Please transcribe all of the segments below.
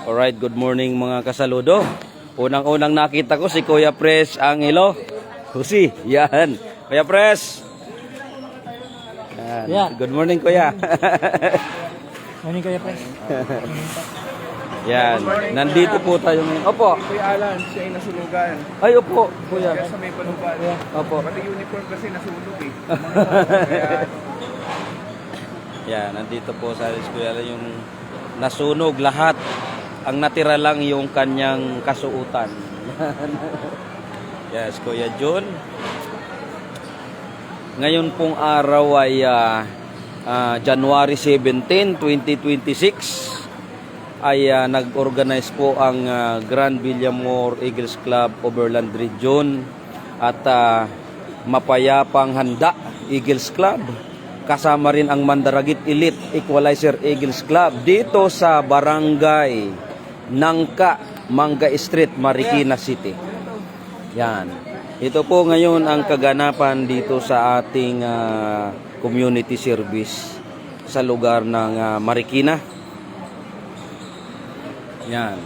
Alright, good morning mga kasaludo. Unang-unang nakita ko si Kuya Pres Angelo. Husi, yan. Kuya Pres. Yan. Yeah. Good morning, Kuya. Morning Kuya Pres. Yan. Nandito po tayo ngayon. Opo. Kuya Alan, siya ay nasunugan. Ay, opo, Kuya. Kaya sa may panugan. Opo. Pati uniform kasi nasunog eh. Yan, nandito po sa Kuya Alan yung nasunog lahat. Ang natira lang yung kanyang kasuutan. Yes, Kuya John. Ngayon pong araw ay January 17, 2026 ay nag-organize po ang Grand Villamor Eagles Club Overland Region at Mapayapang Handa Eagles Club. Kasama rin ang Mandaragit Elite Equalizer Eagles Club dito sa Barangay Nangka, Manga Street, Marikina City. Yan. Ito po ngayon ang kaganapan dito sa ating community service sa lugar ng Marikina. Yan.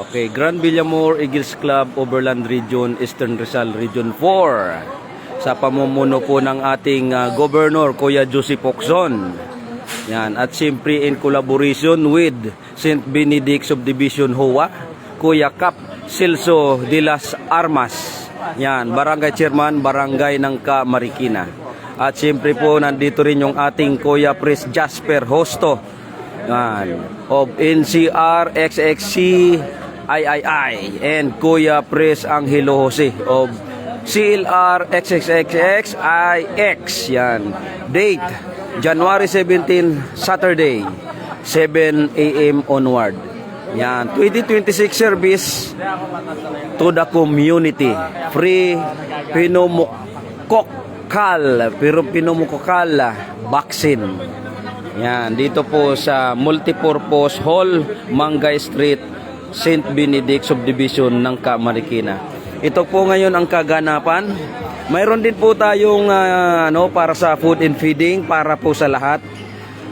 Okay, Grand Villamor Eagles Club Overland Region, Eastern Rizal Region 4. Sa pamumuno po ng ating Governor Kuya Jose Pocson. Yan, at siyempre in collaboration with St. Benedict Subdivision HOA, Kuya Cap Celso de las Armas. Yan, Barangay Chairman, Barangay Nangka, Marikina. At siyempre po nandito rin yung ating Kuya Pres Jasper Hosto. Yan, of NCR XXC III and Kuya Pres Angelo Jose of CLR XXXXIX. Yan. Date January 17, Saturday, 7 a.m. onward. Yan. 2026 service to the community. Free pneumococcal vaccine. Yan. Dito po sa Multipurpose Hall, Mangga Street, St. Benedict Subdivision ng Marikina. Ito po ngayon ang kaganapan. Mayroon din po tayong para sa food and feeding para po sa lahat.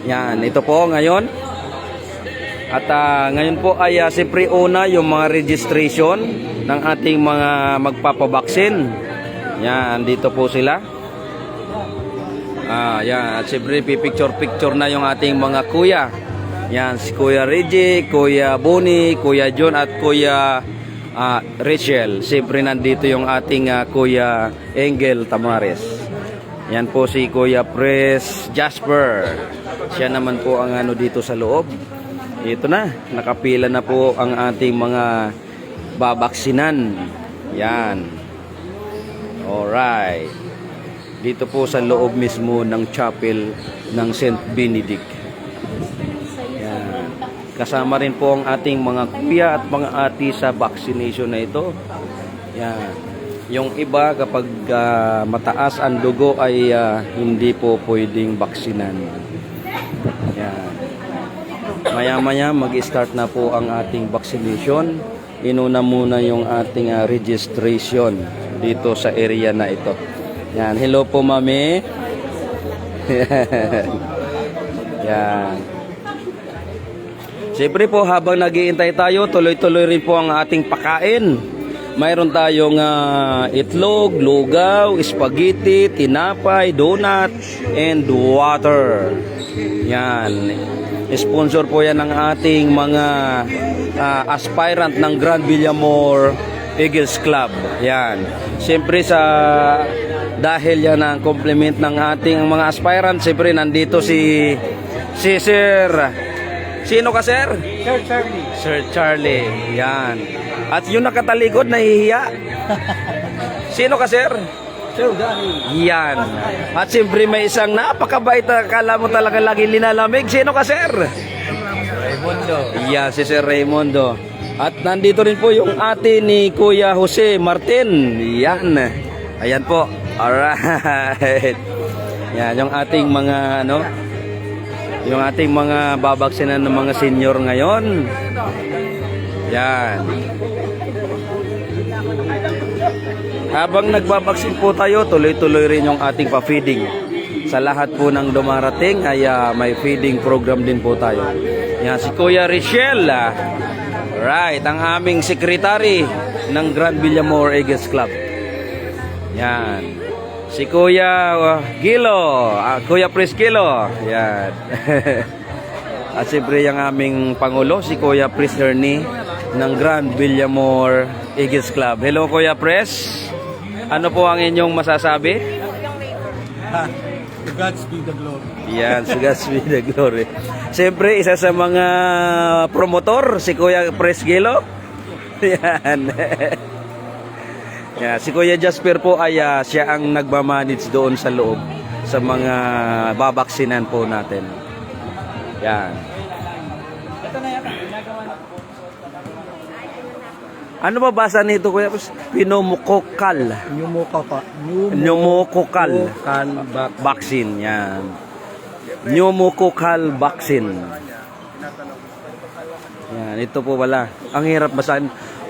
Yan, ito po ngayon. At ngayon po ay siyempre una yung mga registration ng ating mga magpapabaksin. Yan, dito po sila. Yan, at siyempre picture na yung ating mga kuya. Yan, si Kuya Reggie, Kuya Bonnie, Kuya John at Kuya Rachel. Siyempre nandito yung ating Kuya Engel Tamares. Yan po si Kuya Pres Jasper. Siya naman po ang dito sa loob. Ito na, nakapila na po ang ating mga babaksinan. Yan. Alright. Dito po sa loob mismo ng chapel ng St. Benedict. Kasama rin po ang ating mga kuya at mga ati sa vaccination na ito. Yan. Yung iba kapag mataas ang dugo ay hindi po pwedeng baksinan. Yan. Maya-maya mag-start na po ang ating vaccination. Inuna muna yung ating registration dito sa area na ito. Yan. Hello po, mami. Yan. Siyempre po habang naghihintay tayo, tuloy-tuloy rin po ang ating pakain. Mayroon tayong itlog, lugaw, spaghetti, tinapay, donut, and water. Yan. Sponsor po yan ng ating mga aspirant ng Grand Villamor Eagles Club. Yan. Siyempre dahil yan ang compliment ng ating mga aspirant, siyempre nandito si Sir. Sino ka, sir? Sir Charlie. Sir Charlie. Yan. At yung nakatalikod, nahihiya. Sino ka, sir? Sir Danny. Yan. At siyempre may isang napakabait na akala mo talaga lagi linalamig. Sino ka, sir? Raimundo. Yan, si Sir Raimundo. At nandito rin po yung ate ni Kuya Jose Martin. Yan. Ayan po. Alright. Yan, yung ating mga yung ating mga babaksinan ng mga senior ngayon. Yan. Habang nagbabaksin po tayo, tuloy-tuloy rin yung ating pa-feeding. sa lahat po ng dumarating ay may feeding program din po tayo. Yan, si Kuya Richelle. Right, ang aming secretary ng Grand Villamor Eagles Club. Yan. Si Kuya Gilo, Kuya Pris Gilo. Yan. At siyempre yung aming Pangulo, si Kuya Pris Ernie ng Grand Villamor Eagles Club. Hello Kuya Pres. Ano po ang inyong masasabi? To God's be the glory. Yan, to God's be the glory. Siyempre, isa sa mga promotor, si Kuya Pres Gilo. Yan. Yan. Si Kuya Jasper po ay siya ang nagmamanage doon sa loob sa mga babaksinan po natin. Yan. Ano ba basa nito Kuya Pres? Pneumococcal. Pneumococcal vaccine. Yan. Pneumococcal vaccine. Yan, ito po wala. Ang hirap basahin.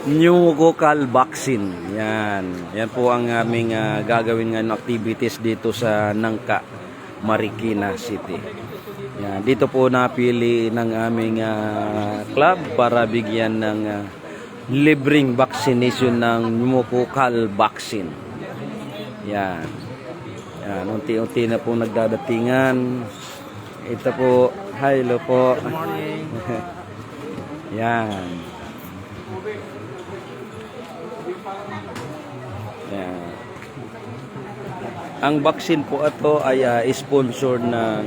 Pneumococcal vaccine. Yan. Yan po ang aming gagawin ngayon activities dito sa Nangka, Marikina City. Yan. Dito po napili ng aming club para bigyan ng libreng vaccination ng pneumococcal vaccine. Yan. Yan. Unti-unti na po nagdadatingan. Ito po. Hello po. Good morning. Yan. Yan. Ang vaccine po ito ay sponsor ng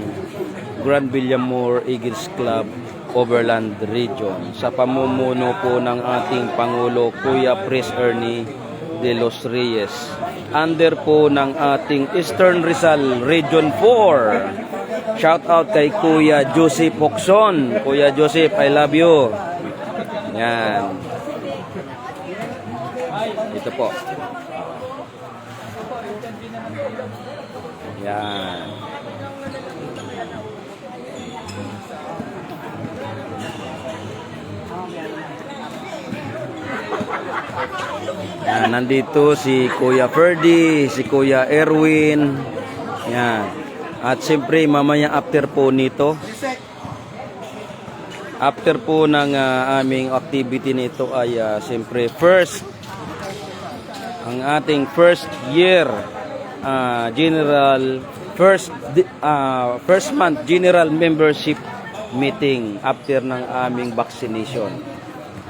Grand Villamor Eagles Club Overland Region sa pamumuno po ng ating Pangulo Kuya Pris Ernie de los Reyes, under po ng ating Eastern Rizal Region 4. Shout out kay Kuya Joseph Hoxon. Kuya Joseph, I love you. Yan. Ito po. Yan. Yan, nandito si Kuya Ferdy, si Kuya Erwin. Yan. At siyempre mamaya after po nito, after po ng aming activity nito ay siyempre ang ating first year first month general membership meeting after ng aming vaccination.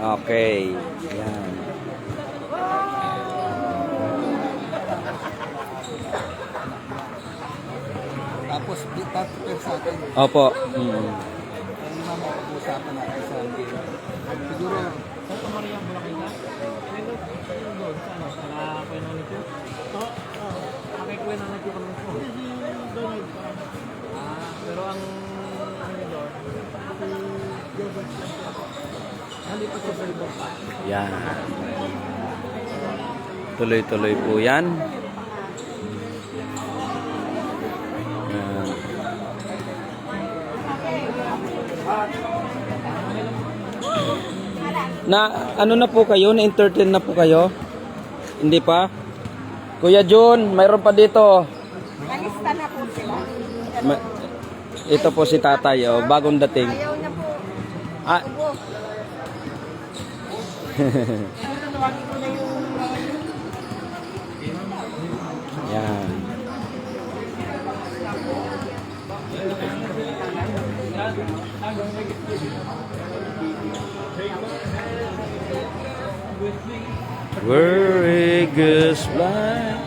Okay. Yan. Tapos, sa atin. Opo. Yung mga pag-uusapan natin sa atin. Siguro, Santa Maria, Bulacan na? Pero, doon, sa ano, sa Kuya nito? Kay Kuya nito kami po. Donald. Pero ang ano doon, hindi pa sa Balibar pa. Yan. Tuloy-tuloy po yan. Yan. Na ano na po kayo? Na-entertain na po kayo? Hindi pa? Kuya John, mayroon pa dito. Nalista na po sila. Ito po si tatay, oh, bagong dating. Ayaw niya po. Ah. Tawagin ko na yung... Yan. Where eagles fly.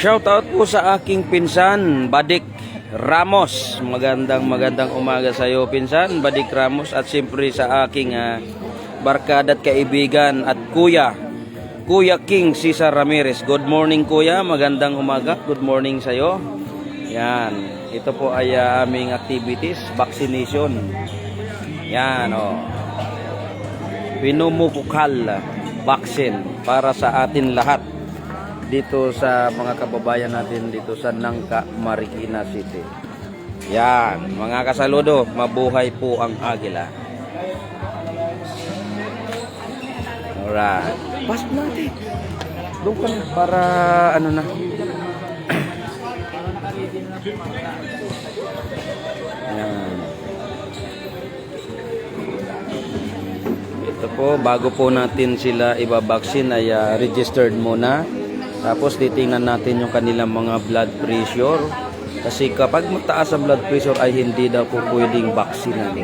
Shout out po sa aking pinsan, Badik Ramos. Magandang umaga sa iyo, pinsan, Badik Ramos. At siyempre sa aking barkada at kaibigan at Kuya King Cesar Ramirez. Good morning Kuya, magandang umaga. Good morning sa iyo. Yan, ito po ay aming activities, vaccination. Yan o. Pneumococcal vaccine para sa atin lahat dito sa mga kababayan natin dito sa Nangka, Marikina City. Yan, mga kasaludo, mabuhay po ang agila. Alright. Pas natin. Doon ka na para ano na. Yan. Ito po, bago po natin sila ibabaksin ay registered muna. Tapos titingnan natin yung kanilang mga blood pressure. Kasi kapag mataas ang blood pressure ay hindi daw po pwedeng baksinan.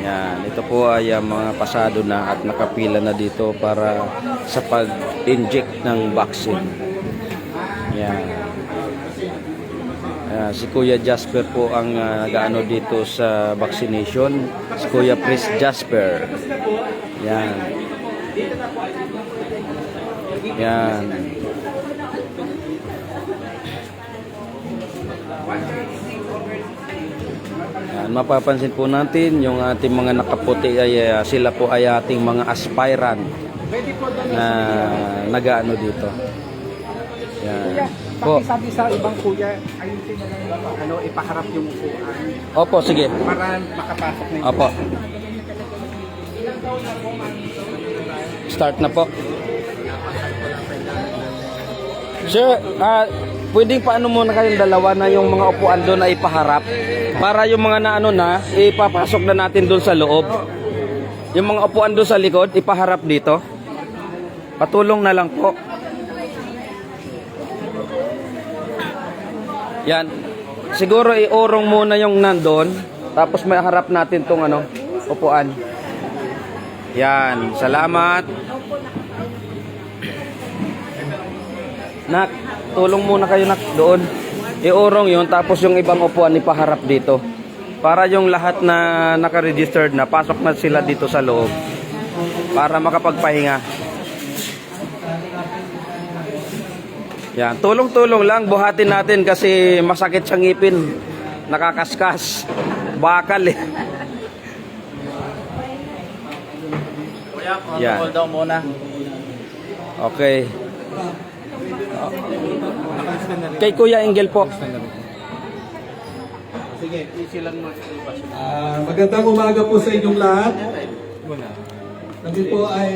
Yan, ito po ay mga pasado na at nakapila na dito para sa pag-inject ng vaccine. Yan. Si Kuya Jasper po ang nag-ano dito sa vaccination. Si Kuya Prince Jasper. Yan. Yan. Yan, mapapansin po natin yung ating mga nakaputi ay sila po ay ating mga aspirant na nag-ano dito. Yan. Po. Sabi sa ibang kuya, ayusin na lang ipaharap yung upuan Opo, sige. para makapasok na yung Opo. Start na po. Sir, pwedeng paano muna kayong dalawa na yung mga upuan doon na ipaharap para yung mga naano na ipapasok na natin doon sa loob. Yung mga upuan doon sa likod ipaharap dito. Patulong na lang po. Yan. Siguro iurong muna yung nandun tapos may harap natin tong upuan. Yan. Salamat. Nak, tulong muna kayo nak doon. Iurong yun tapos yung ibang upuan ipaharap dito. Para yung lahat na naka-registered na pasok na sila dito sa loob. Para makapagpahinga. Yan, tulong-tulong lang buhatin natin kasi masakit sa ngipin. Nakakaskas. Bakal eh. Yan. Hold down muna. Okay. Kay Kuya Engel po. Sige, easy lang mo. Magandang umaga po sa inyong lahat. Kami po ay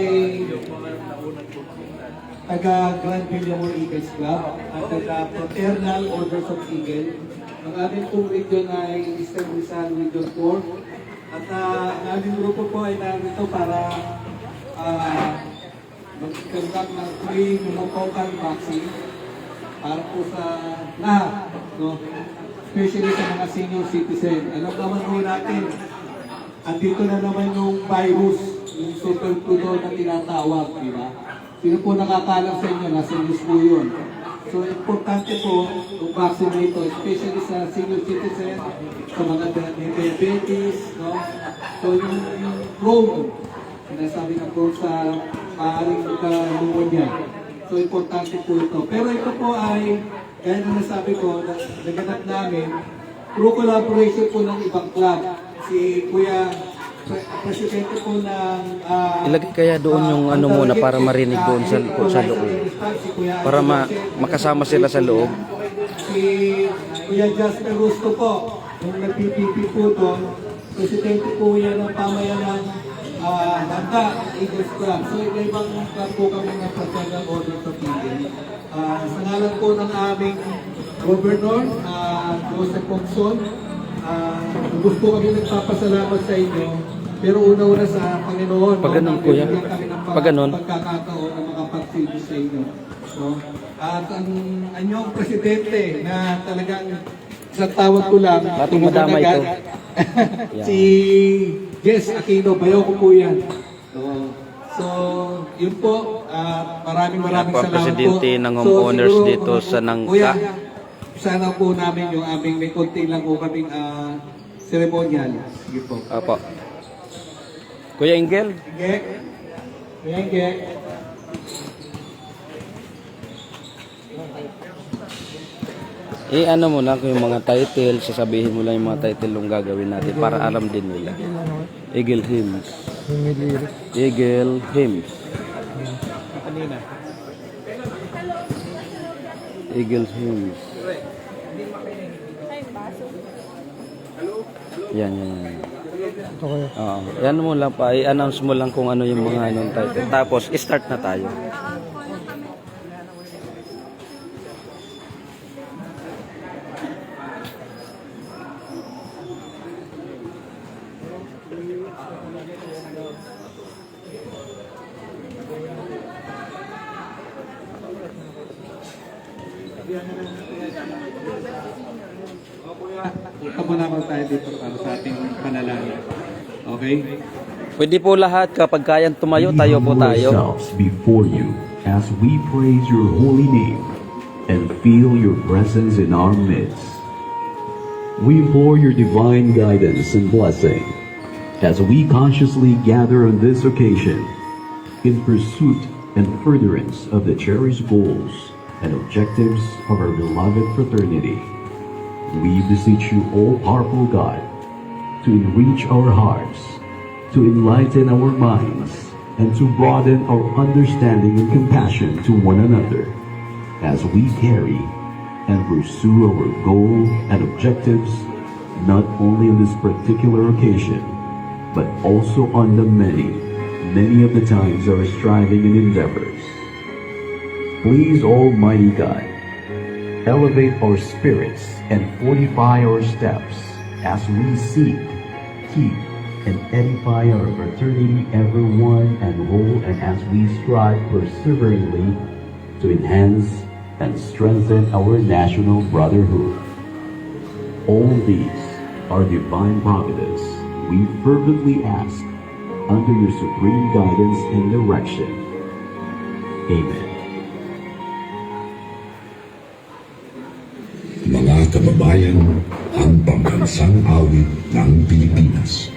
taga Grand Villamor Eagles Club at taga Fraternal Orders of Eagle. Ang aming pong region ay Eastern Rizal Region 4. At ang aming grupo po ay narito para mag-conduct ng free pneumococcal vaccine para po sa lahat, no? Especially sa mga senior citizen. Alam naman po natin, andito na naman yung virus, yung super tudo na tinatawag, di ba? Sino po nakakalam sa inyo? Nasa news po yun. So, importante po yung vaccine na ito, especially sa senior citizen, sa mga diabetes, no? So, yung prone, sinasabi na po sa maaaring pneumonia. So, importante po ito. Pero ito po ay, kaya na nasabi ko, naganap namin, through collaboration po ng ibang club. Si Kuya, presidente po ng... Ilagay kaya doon yung muna para marinig doon sa loob. Para makasama sila sa loob. Si Kuya Jasper Rusto po, yung nag-PPP po doon, presidente po yan ng pamayanan Handa, Eagles Club. So, iba-ibang club po kami ng Fraternal Order of Eagle. Sa ngalan po ng aming Governor, Joseph Pongson, gusto kami nagpapasalamat sa inyo. Pero una-una sa Panginoon, Pag ganun, Kuya. Pag ganun. pagkakataon na makapagsilbi sa inyo. No? At ang anyong presidente na talagang sa tawag ko lang, Ating madama ito. si Jess Aquino, bayaw ko po yan. So yun po, maraming Yan po ang salamat presidente po. ng homeowners siguro, dito sa Nangka. Kuya, sana po namin yung aming may konti lang po kaming ceremonial. Sige po. Apo. Kuya Engel. Ingek. Kuya Ingek. Ano mo na yung mga title, sasabihin mo lang yung mga title yung gagawin natin para alam din nila. Eagle Hymns. Eagle Hymns. Kanina. Eagle Hymns. Yan. Oo. Yan mo lang pa, i-announce mo lang kung ano yung mga title. Tapos, start na tayo. Punta muna ako tayo dito para sa ating panalangin. Okay? Pwede po lahat kapag kayang tumayo, tayo po humble tayo. ourselves before you as we praise your holy name and feel your presence in our midst. We implore your divine guidance and blessing as we consciously gather on this occasion in pursuit and furtherance of the cherished goals and objectives of our beloved fraternity. We beseech you, all-powerful God, to enrich our hearts, to enlighten our minds, and to broaden our understanding and compassion to one another as we carry and pursue our goal and objectives not only on this particular occasion, but also on the many of the times our striving and endeavors. Please, Almighty God, elevate our spirits and fortify our steps as we seek, keep, and edify our fraternity ever one and whole, and as we strive perseveringly to enhance and strengthen our national brotherhood. All these are divine providence we fervently ask under your supreme guidance and direction. Amen. Mga kababayan, ang pambansang awit ng Pilipinas.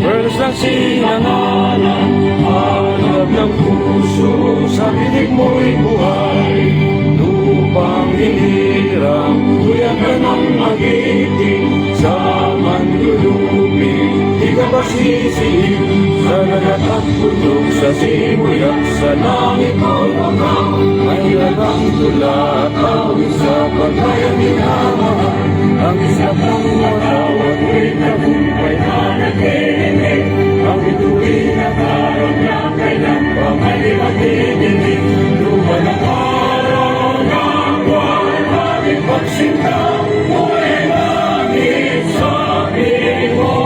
Pwede ng sinangalan, hanap ng puso, sa pinig mo'y buhay. Lupang hinirang, tuyan ka ng magiting, sa manlulubing, di ka ba sisihin? Sa lagat at putok, sa simoy at sa langit mo wakang, may lagang tula, tawid sa pagkayanin naman. Ang isang ng matawag, may tagumpay na nakikinig. Ang ituwin at araw na kailan pa may magdidinig. Lupa ng araw ng buwan, aming pagsinta, muli langit sa imo.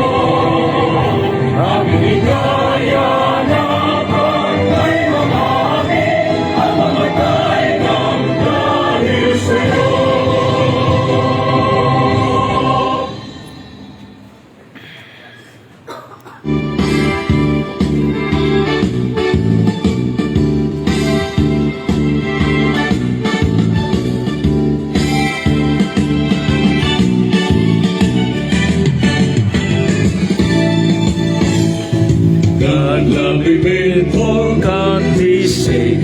Aming ikaya na pagkay mga amin, ang mamatay ng dahil sa'yo. God love me with all country's sake,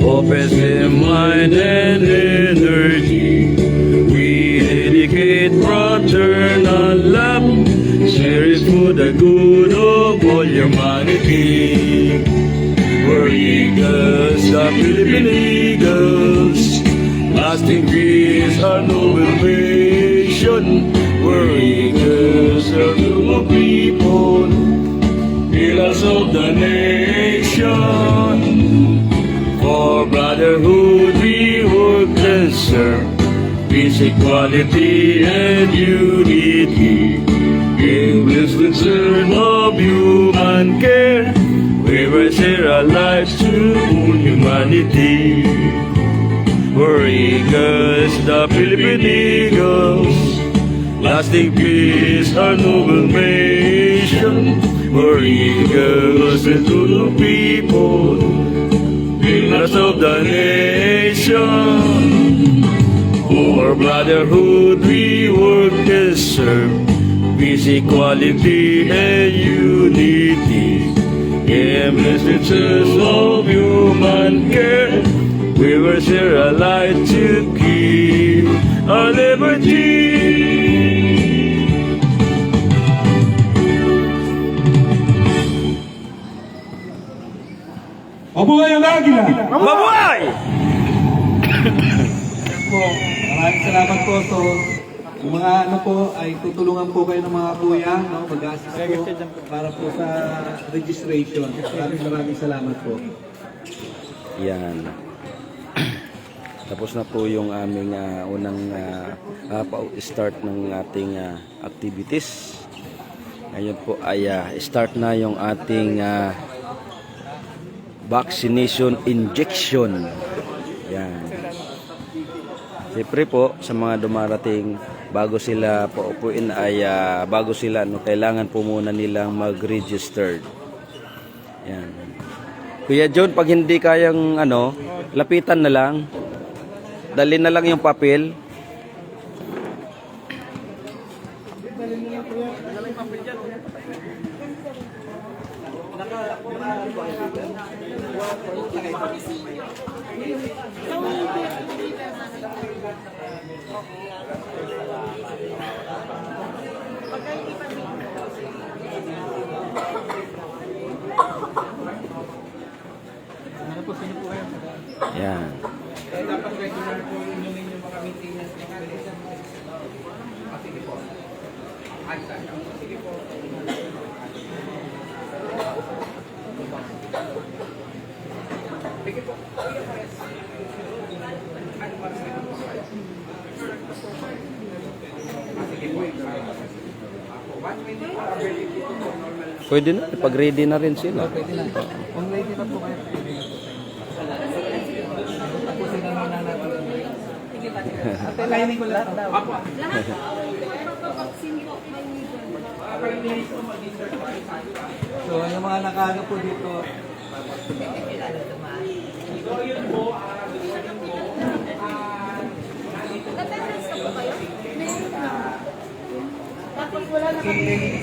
opens in mind and energy. We dedicate fraternal love, share it for the good of all humanity. We're eagles, the Philippine Eagles, lasting peace, our noble nation. We're eagles, the noble people, pillars of the nation. For brotherhood we work and serve, peace, equality, and unity. Aimless concern of human care, we will share our lives to all humanity. We're eagles, the Philippine Eagles, lasting peace, our noble nation. We're eagles and Zulu people, pillars of the nation. For brotherhood we work and serve, peace, equality, and unity. Aimless pictures of human care, we will share a light to keep our liberty. Mabuhay ang Agila! Mabuhay! Po, maraming salamat po. So, yung mga ano po ay tutulungan po kayo ng mga kuya, no? Mag-assist po para po sa registration. Maraming salamat po. Yan. Tapos na po yung aming unang start ng ating activities. Ngayon po ay start na yung ating vaccination injection. Yan. Siyempre po, sa mga dumarating, bago sila paupuin ay bago sila, kailangan po muna nilang mag-registered. Yan. Kuya John, pag hindi kayang lapitan na lang. Dali na lang yung papel. Ano po, sino po kayo? Yan. Dapat regular po inumin yung mga maintenance ng sige po. Sige po. Sige po. Sige po. Pwede na, pag-ready na rin sila. Pwede na. Kung ready na po kayo. Tapusin na muna natin. Ate, lining ko lahat daw. So, yung mga nakano po dito,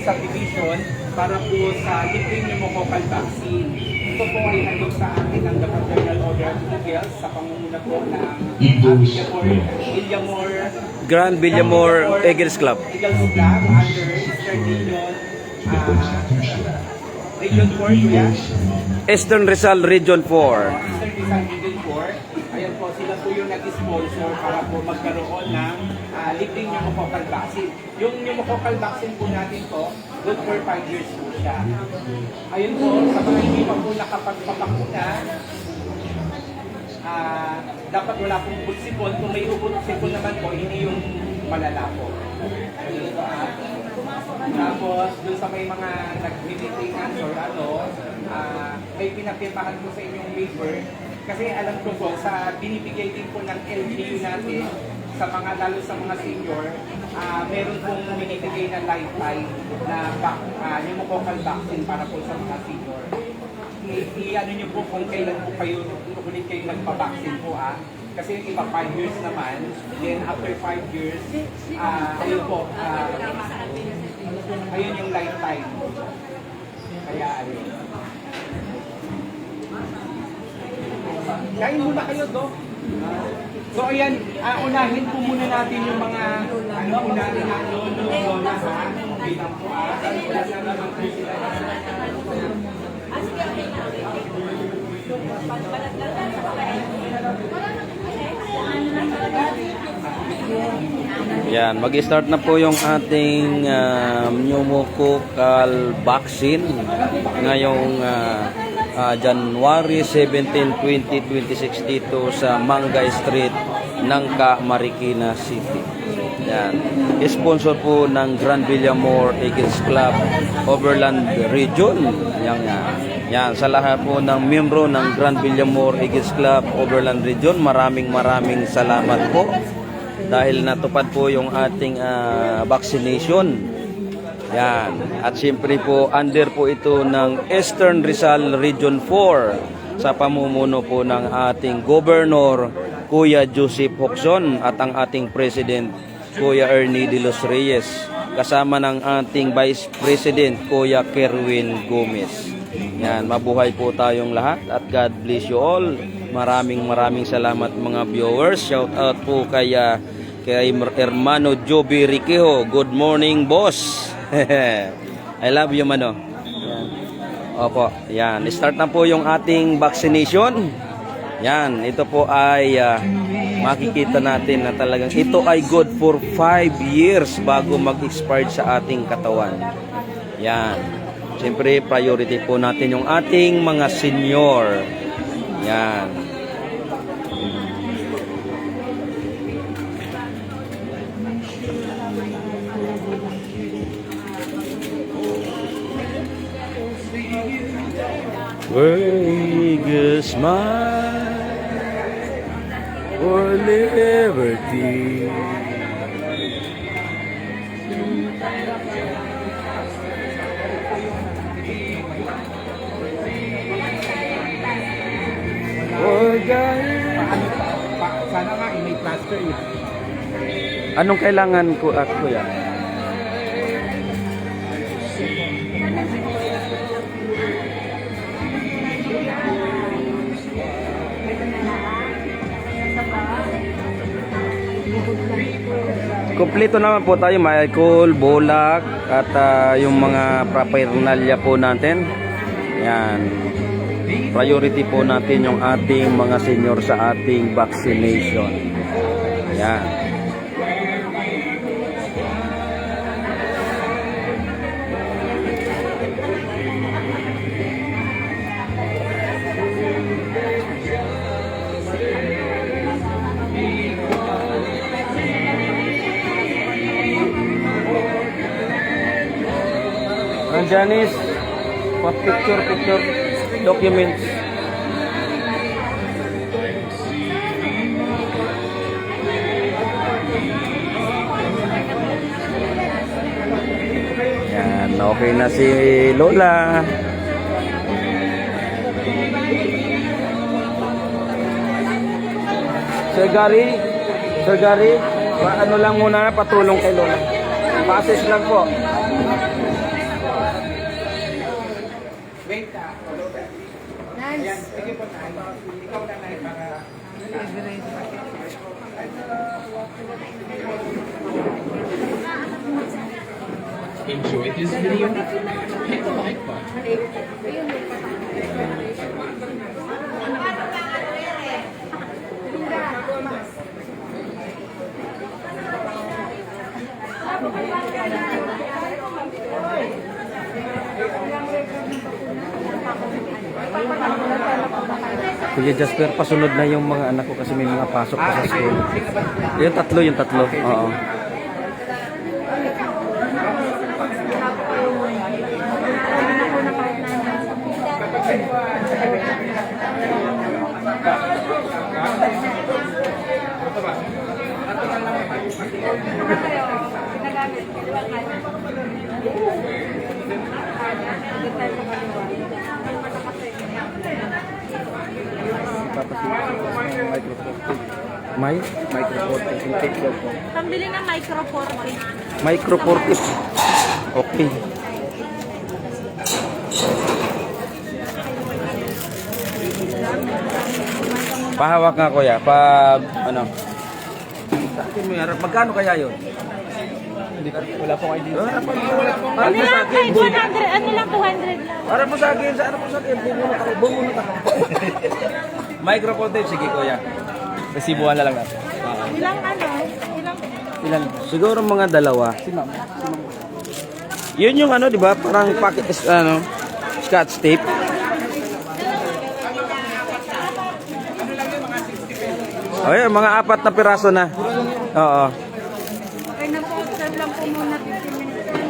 subdivision para po sa libreng pneumococcal vaccine. Ito po ay handog sa atin ng Governor Order of Eagles sa pangunguna po ng Villamor Grand Villamor Eagles Club. Eagles Club under Eastern Region 4, kuya. Eastern Rizal Region 4. Eastern Rizal Region 4. Ayan po, sila po yung nag-sponsor para po magkaroon ng libreng pneumococcal vaccine. Yung pneumococcal vaccine po natin po, good for 5 years po siya. Ayun po, sa mga hindi pa po nakapagpapakuna, dapat wala pong butsipon. Kung may butsipon naman po, hindi yung malala po. Ayun po, tapos, dun sa may mga nag-maintenance or may pinapirmahan po sa inyong waiver. Kasi alam ko po, sa binibigay din po ng LGU natin, sa mga, lalo sa mga senior, meron pong binibigay na lifetime na pneumococcal vaccine para po sa mga senior. I-ano nyo po kung kailan po kayo, ulit kayo nagpa-vaccine po Kasi yung iba 5 years naman, then after 5 years, ayun po, ayun yung lifetime. Kaya ayun. Kain muna kayo, Dok. So ayan, unahin po muna natin yung mga unahin ang lola, bilang po wala na naman po sila. Yan, mag-start na po yung ating pneumococcal vaccine ngayong January 17, 2026 dito sa Mangga Street ng Marikina City. Yan. Sponsor po ng Grand Villamor Eagles Club Overland Region. Yan, sa lahat po ng miyembro ng Grand Villamor Eagles Club Overland Region, maraming salamat po dahil natupad po yung ating vaccination. Yan. At siyempre po, under po ito ng Eastern Rizal Region 4 sa pamumuno po ng ating Governor Kuya Joseph Hocson at ang ating President Kuya Ernie De Los Reyes, kasama ng ating Vice President Kuya Kerwin Gomez. Yan, mabuhay po tayong lahat at God bless you all. Maraming salamat mga viewers. Shout out po kay Hermano Joby Riquejo. Good morning, boss. I love you, mano. Yan. Opo, yan. Start na po yung ating vaccination. Yan, ito po ay makikita natin na talagang ito ay good for 5 years bago mag-expire sa ating katawan. Yan. Siyempre, priority po natin yung ating mga senior. Yan. Very good. smile for liberty. For God. Sana nga, may plaster yun. Anong kailangan ko at kuya? Kompleto naman po tayo, may alcohol, bulak at yung mga paraphernalia po natin. Yan. Priority po natin yung ating mga senior sa ating vaccination. Yan. Janice, picture documents. Yan, okay na si Lola. Sir Gary, ano lang muna, patulong kay Lola. Pa-assist lang po. Wait na. Ayan, sige po tayo. Ikaw na tayo para... Enjoy this video. Hit the like button. Kuya Jasper, pasunod na yung mga anak ko kasi may mga pasok pa sa school. Yung tatlo. Oo. Pambili ng micro 40. Micro 40. Okay. Pahawak nga kuya, ano? Sa akin mo yan, magkano kaya yun? Wala po kayo dito. Ano lang, kahit 100, ano lang, 200 lang. Para po sa akin, bumunot ako. Micro 40, sige kuya. Resibuhan na lang natin. Ilan? Siguro mga dalawa. Yun yung ano, di ba? Parang packet, scotch tape. Okay, mga 4 na piraso na. Oo. Okay na po, observe lang po muna 15 minutes na.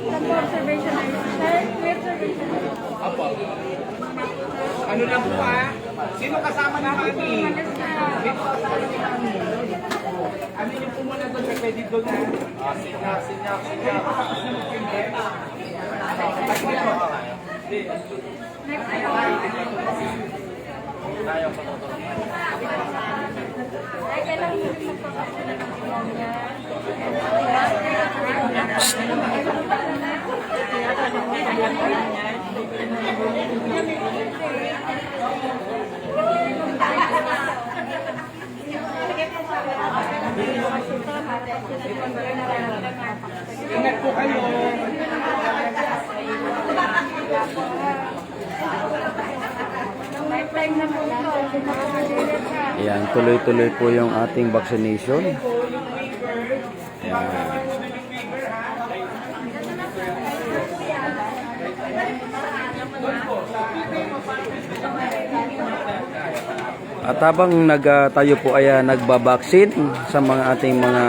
Nag-observation na yun. Observation. Apo. Ano lang po Sino kasama ni Mami? Ano yung po muna doon sa credit doon na? Sinya. Ay, kailangan mo rin magpapakasyon ng niya. Ingat po kayo. Lifetime na po ito. Ayan, tuloy-tuloy po yung ating vaccination. Ayan. At habang tayo po ay nagbabaksin sa mga ating mga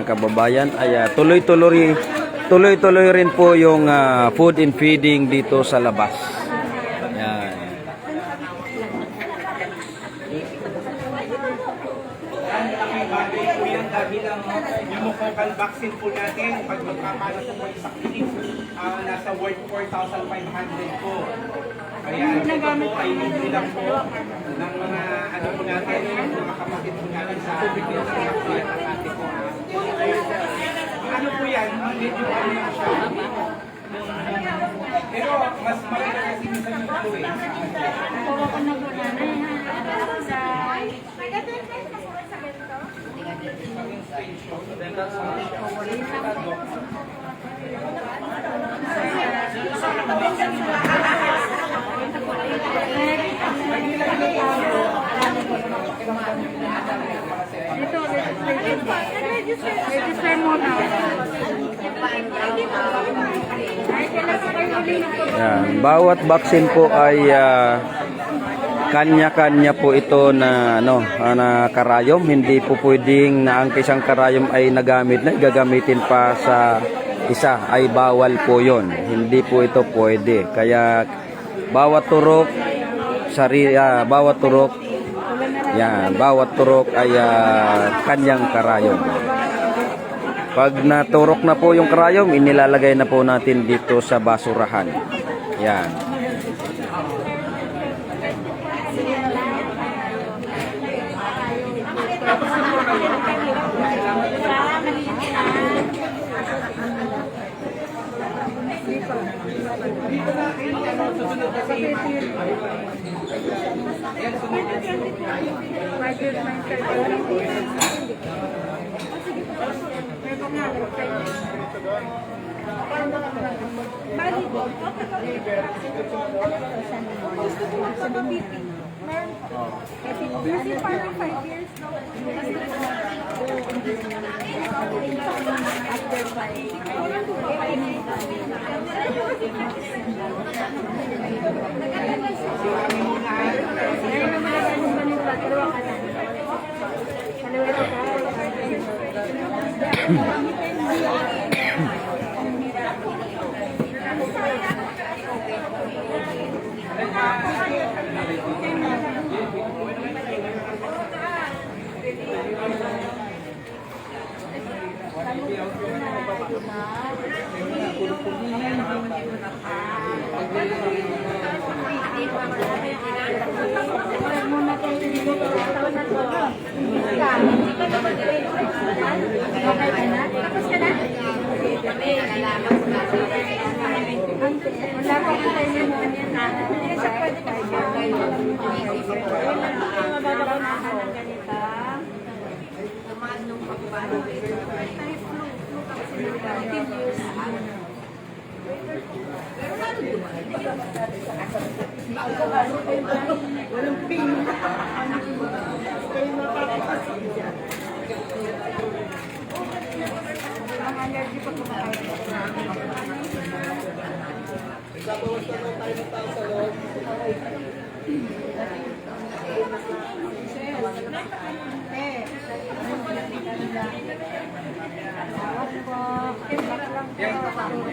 kababayan, ay tuloy-tuloy rin po yung food and feeding dito sa labas. Yan. Ang laking bagay po yan dahil ang pneumococcal vaccine po natin, pag magpapalas po sa clinic, nasa worth 4,500 po. Kaya ito po ay libre lang po ng mga ano po natin, mga kapatid po natin sa Pilipinas na vaccine at ate po. Ano po yan? Medyo ano lang siya. Pero mas maganda kasi minsan yung ito eh. Register muna. Yan. Bawat vaccine po ay kanya-kanya po ito na na karayom. Hindi po pwedeng na ang isang karayom ay nagamit na gagamitin pa sa isa, ay bawal po 'yon. Hindi po ito pwede. Kaya bawat turok bawat turok ay kanyang karayom. Pag naturok na po yung karayom, inilalagay na po natin dito sa basurahan. Yan.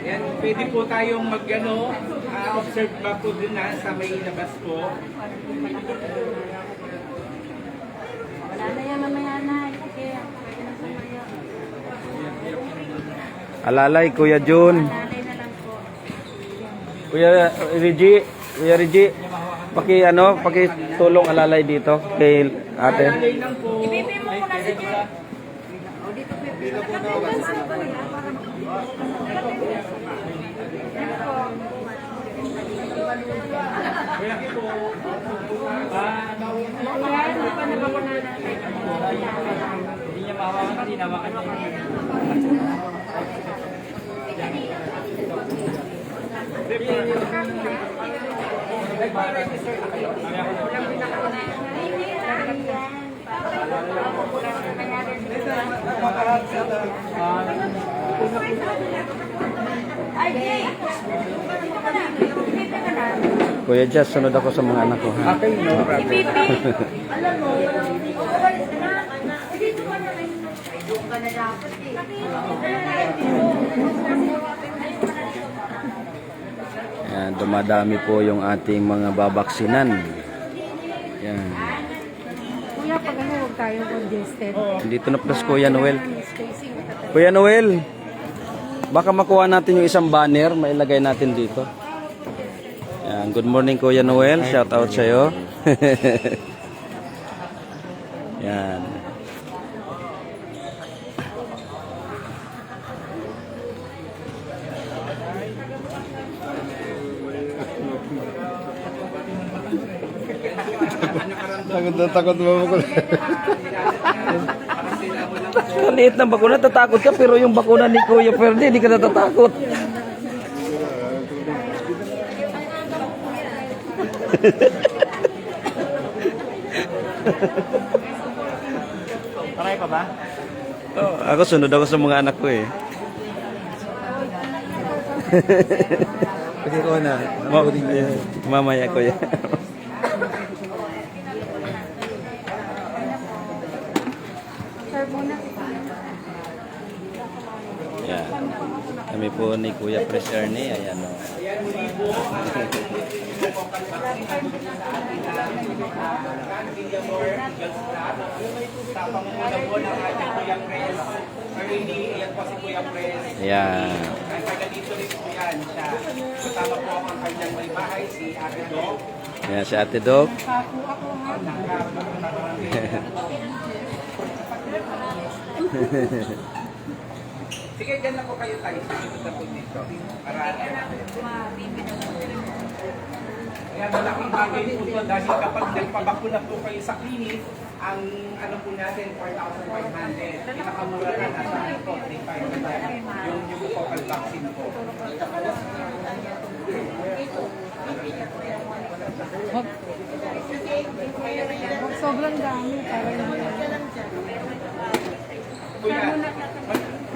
Yan, pwede po tayong observe ba po dun sa may labas po. Wala na yan mamaya na. Sige, pwede na sumaya. Alalay, Kuya Jun. Lalay na lang po. Kuya Reggie, pakitulong alalay dito kay ate. Alay lang po. Ipipi mo muna si Jay. Hindi niya mahawakan kasi nawakan niya. Kuya Jess, sunod ako sa mga anak ko. Ha? Okay, no problem. Ipipi. Alam mo, umalis ka na. Dito ka na kayo. Doon ka na dapat eh. Yan, dumadami po yung ating mga babaksinan. Yan. kapag ano, huwag tayong congested. Dito na plus Kuya Noel. Spacing. Kuya Noel, baka makuha natin yung isang banner, mailagay natin dito. Yan, good morning Kuya Noel, shout out sa'yo. Yan. Takot mo ako. Maliit na bakuna, tatakot ka, pero yung bakuna ni Kuya Ferdi, hindi ka natatakot. Paray pa ba? Oh, ako sunod ako sa mga anak ko eh. Pwede ko na. Mamaya ko yan. Sir, muna. Yan. Kami po ni Kuya Pres Ernie. Ayan o. Sa pamumuno po ng ating Kuya Pres. Ernie, ayan po si Kuya Pres. Ayan. Ang taga dito rin po yan siya. Kasama po ang kanyang may bahay, si Ate Doc. Ayan si Ate Doc. Sige, dyan na po kayo tayo. Sige na po dito. Para kaya malaking bagay po ito dahil kapag nagpabakuna po kayo sa clinic, ang ano po natin, 4,500. Pinakamura na nasa ano po, 3,500. Yung pneumococcal vaccine po. Sobrang dami. Kuya,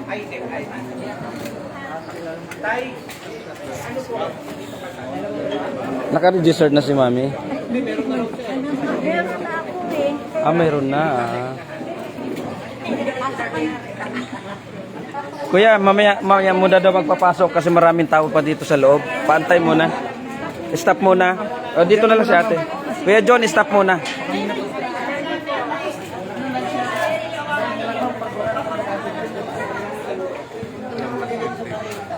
ay, Tay, ano po? Naka-registered na si Mami? Meron na ako eh. Ah, mayroon na. Ah. Kuya, mamaya muna daw magpapasok kasi maraming tao pa dito sa loob. Paantay muna. Stop muna. O, dito na lang si ate. Kuya John, stop muna.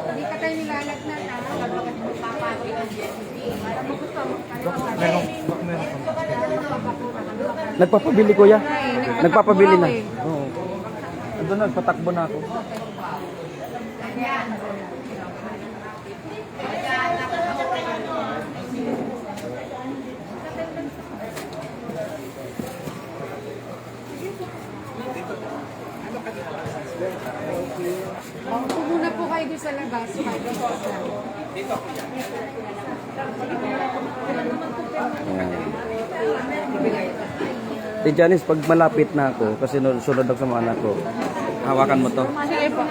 Hindi ka tayo nilalagnat na. Papapagod ang GSD. Para mo gusto mo. Nagpapabili kuya. Nagpapabili na. Oo. Doon nagpatakbo na ako. Kung muna po kayo doon sa labas, 5 minutes lang. Di Janice, pag malapit na ako, kasi sunod ako sa mga anak ko, hawakan mo to. Sige po.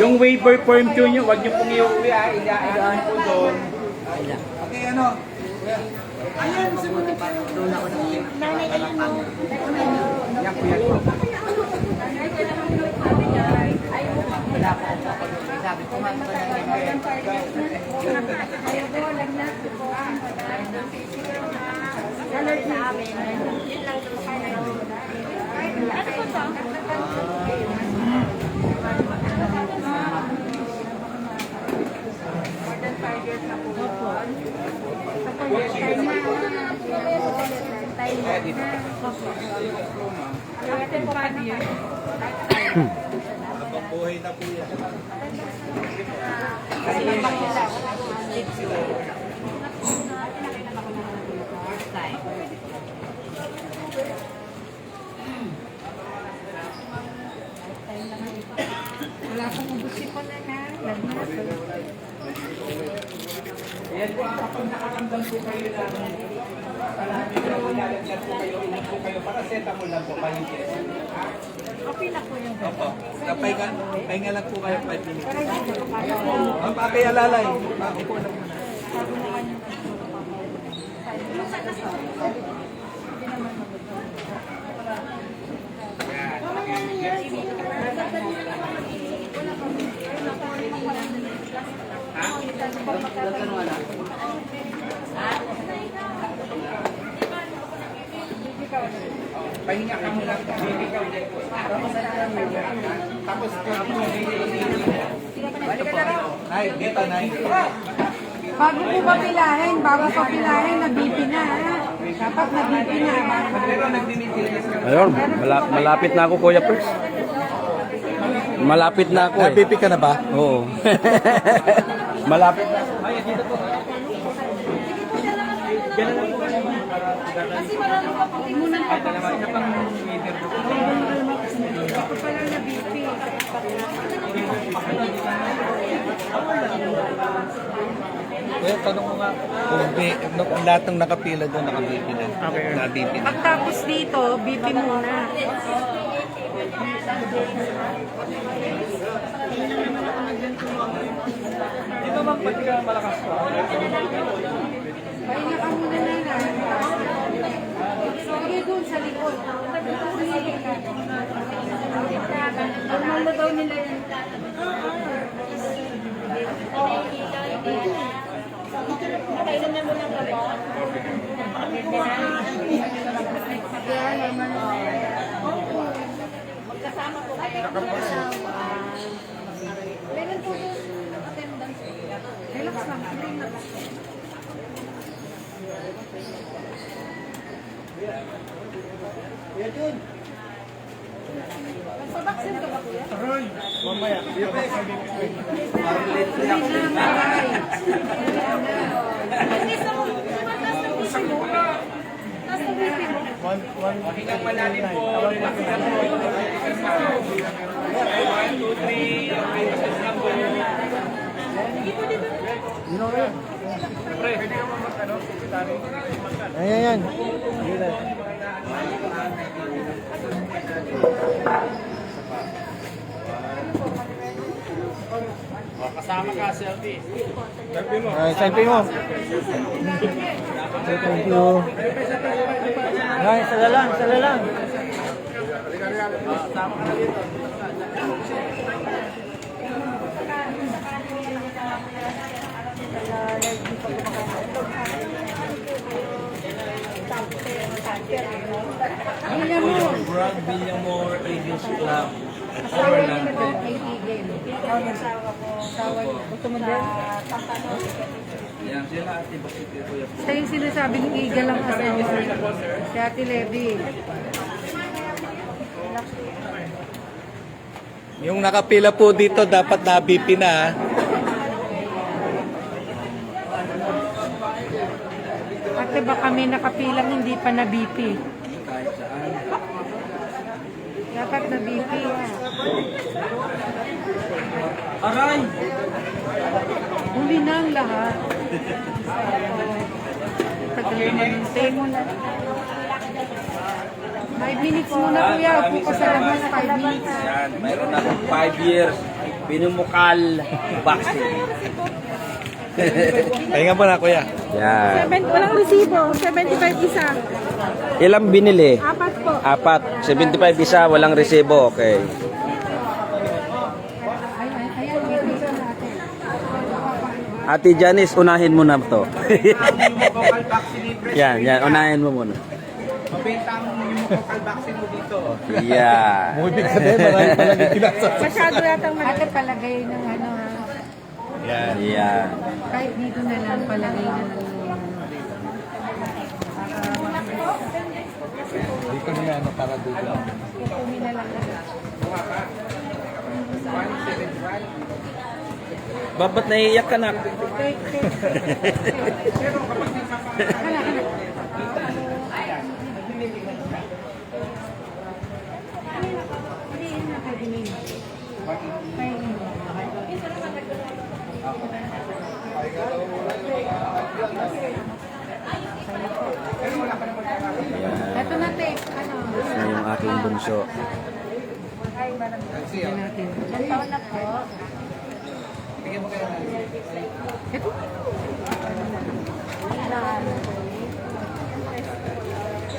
Yung waiver form 2 nyo, huwag nyo pong iuwi ah. Ilaan po doon. Okay, ano? Wala akong ubusipon na na. Lagnat. Ayan po, kapag nakakamdam po kayo ng malamig na nilalagyan po kayo, inig po kayo, paracetamol lang po, pahinggit. Okay na po yung Pahinga lang po kayo 5 minutes. Papakay alalay. Upo na muna. Pahinga ka muna. Baby ka ulit. Tapos, Nay, dito, Nay. Bago po papilahin, nabibi na. Dapat nabibi na. pero nagdi-maintenance ka. Ayun, malapit na ako, Kuya Pers. Malapit na ako eh. Napipi ka na ba? Oo. Malapit na. Kasi marami pa pong inunan pa pa. Ako pala nabibi. Kaya tanong ko nga, kung lahat ng nakapila doon, nakabipi na. Nabipi na. Pagtapos dito, bibi muna. Dito ma'am, pati ka malakas pa. Pahinga ka muna na. Sige doon sa likod. Sige ka. Normal na daw nila yun. Nakailan na mo ng gamot? Kaya naman. Magkasama po kayo. Kailan po yung attendance? Relax lang. Nagpabaksin ka ba kuya? Mamaya. Hindi sa mo. Taas ng BP mo. Taas ng BP mo. Hingang malalim po. Relax lang po. 1, 2, 3. Okay, massage lang po. Ayan. Kasama ka, selfie. Selfie mo. Selfie mo. Thank you. Ay, sala lang. Brad Villamor Eagles Club. Asawa niya na daw kay Igel. Asawa niya. Gusto mo din? Yan sila ate bakit Kuya. Siya yung sinasabi ni Igel ang asawa. Si Ate Levi. Yung nakapila po dito, dapat nabipi na. Ate baka may nakapilang hindi pa na BP. Dapat na BP. Aray! Huli na ang lahat. Tagal naman yung temo na. 5 minutes muna kuya. Upo ka sa labas. 5 minutes. Yan, mayroon akong 5 years binumukal vaccine. Pahinga po na, kuya. Yan. Walang resibo. 75 isa. Ilang binili? 4 po. 4. 75 isa, walang resibo. Okay. Ayan, wait natin. Ate Janice, unahin mo na to. Vocal vaccine libre. yan, unahin mo muna. Mabenta mo yung vocal vaccine mo dito. Yan. Bumibig ka din, marami palagi kinasa. Masyado yatang malaki palagay ng ano ha. Yan. Yan. Kahit dito na lang palagay na lang. Dito na ano para dito. Kumi na lang. Babat naiiyak ka na. Ito na te. Ano? Na yung aking bunso. Ito natin. Ilang taon na po? Ito.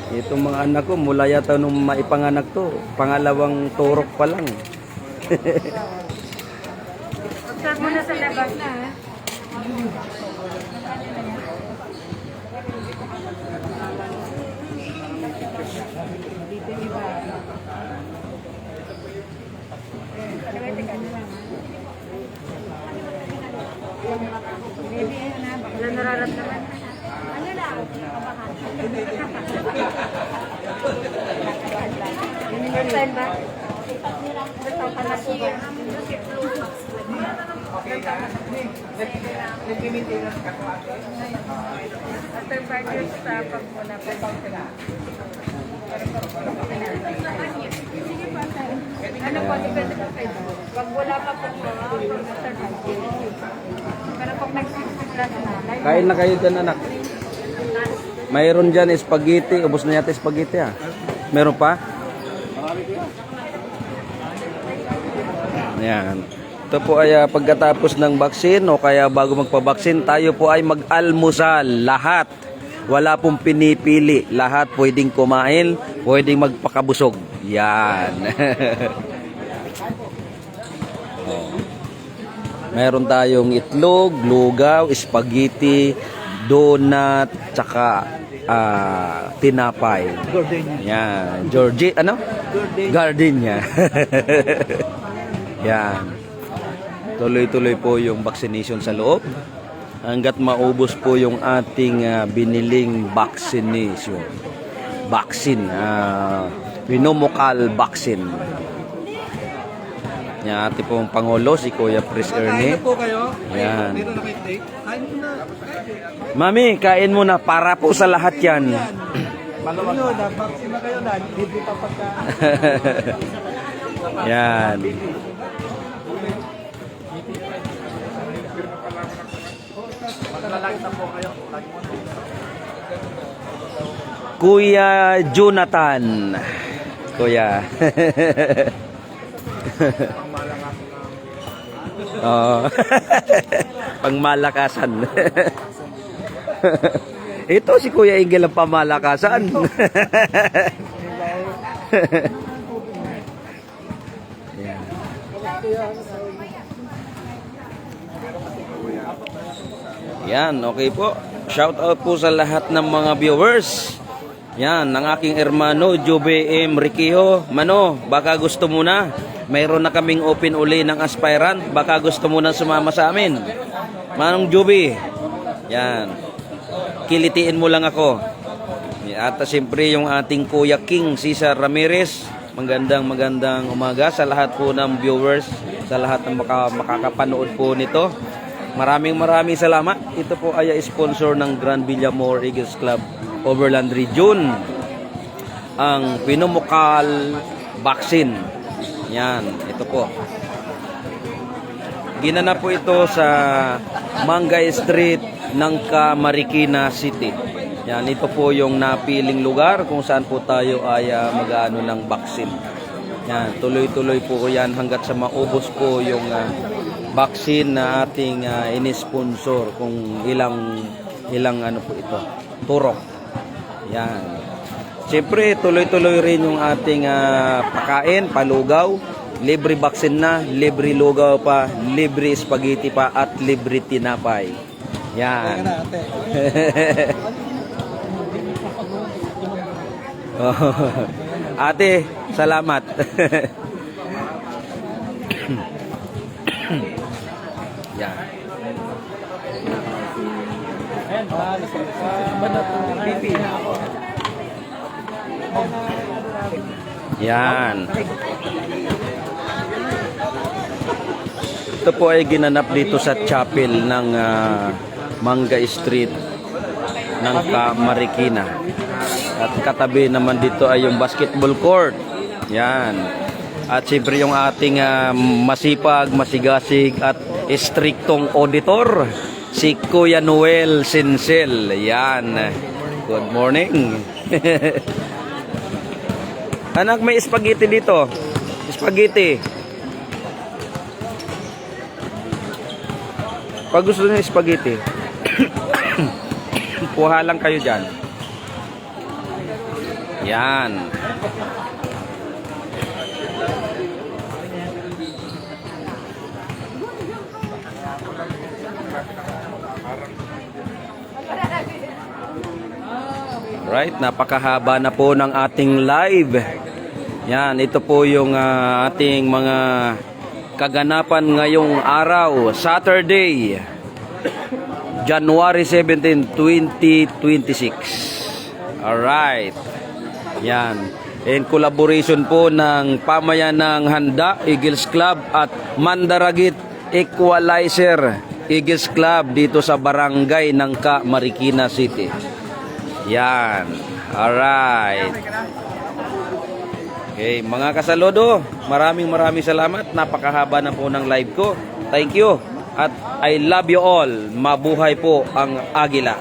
Itong mga anak ko, mula yata nung maipanganak to, pangalawang turok pa lang. Observe mo na sa labas na ha. Universal ba? Okay na? Nag-maintenance ka po ate? After 5 years sa pagmula po. Ano po, depende po kayo. Pag wala pa po after 5 years. Pero pag nag-60 plus na, Kain na kayo dyan, anak. Mayroon dyan spaghetti. Ubus na yata spaghetti, ah. Meron pa? Yan. Ito po ay pagkatapos ng baksin o kaya bago magpabaksin, tayo po ay mag-almusal. Lahat. Wala pong pinipili. Lahat pwedeng kumain, pwedeng magpakabusog. Yan. Oh. Meron tayong itlog, lugaw, spaghetti, donut, tsaka tinapay. Yan. Georgie, ano? Gardenia. Yan. Tuloy-tuloy po yung vaccination sa loob. Hanggat maubos po yung ating biniling vaccination. Vaccine. Pneumococcal vaccine. Yan, ate pong Pangulo, si Kuya Pris Ernie. Kain na po kayo. Yan. Meron na kayo take. Kain mo na. Mami, kain mo na para po sa lahat yan. Ano, na-vaccine na kayo na. Libre pa pagka. Yan. Kuya Jonathan. Kuya. Oh. Pangmalakasan. Ito si Kuya Ingel ang pamalakasan. Yan. Yan, okay po. Shout out po sa lahat ng mga viewers. Yan, ng aking hermano, Jube M. Riquijo. Mano, baka gusto mo na. Mayroon na kaming open uli ng aspirant. Baka gusto mo na sumama sa amin. Manong Jube. Yan. Kilitiin mo lang ako. At siyempre yung ating Kuya King, Cesar Ramirez. Magandang umaga sa lahat po ng viewers. Sa lahat ng makakapanood po nito. Maraming salamat. Ito po ay sponsor ng Grand Villamor Eagles Club Overland Region, ang pneumococcal vaccine. Yan, ito po. Ginanap po ito sa Mangay Street ng Marikina City. Yan, ito po yung napiling lugar kung saan po tayo ay mag-ano ng vaccine. Yan, tuloy-tuloy po yan hanggat sa maubos po yung vaccine na ating inisponsor kung ilang ano po ito, turok. Yan. Siyempre, tuloy-tuloy rin yung ating pakain, palugaw. Libre vaccine na, libre lugaw pa, libre spaghetti pa, at libre tinapay. Yan. Ate, salamat. Yan. Ayan, banat pipi. Yan. Ito po ay ginanap dito sa chapel ng Mangga Street ng Marikina. At katabi naman dito ay yung basketball court. Yan. At siyempre yung ating masipag, masigasig at striktong auditor, si Kuya Noel Sinsel. Yan. Good morning. Anak, may spaghetti dito. Spaghetti. Pag gusto niyo spaghetti, kuha lang kayo dyan. Yan. Right, napakahaba na po ng ating live. Yan, ito po yung ating mga kaganapan ngayong araw, Saturday, January 17, 2026. Alright. Yan. In collaboration po ng Pamayanang Handa, Eagles Club at Mandaragit Equalizer Eagles Club dito sa barangay Nangka, Marikina City. Yan. Alright. Okay, mga kasaludo, maraming salamat. Napakahaba na po ng live ko. Thank you. At I love you all. Mabuhay po ang Agila.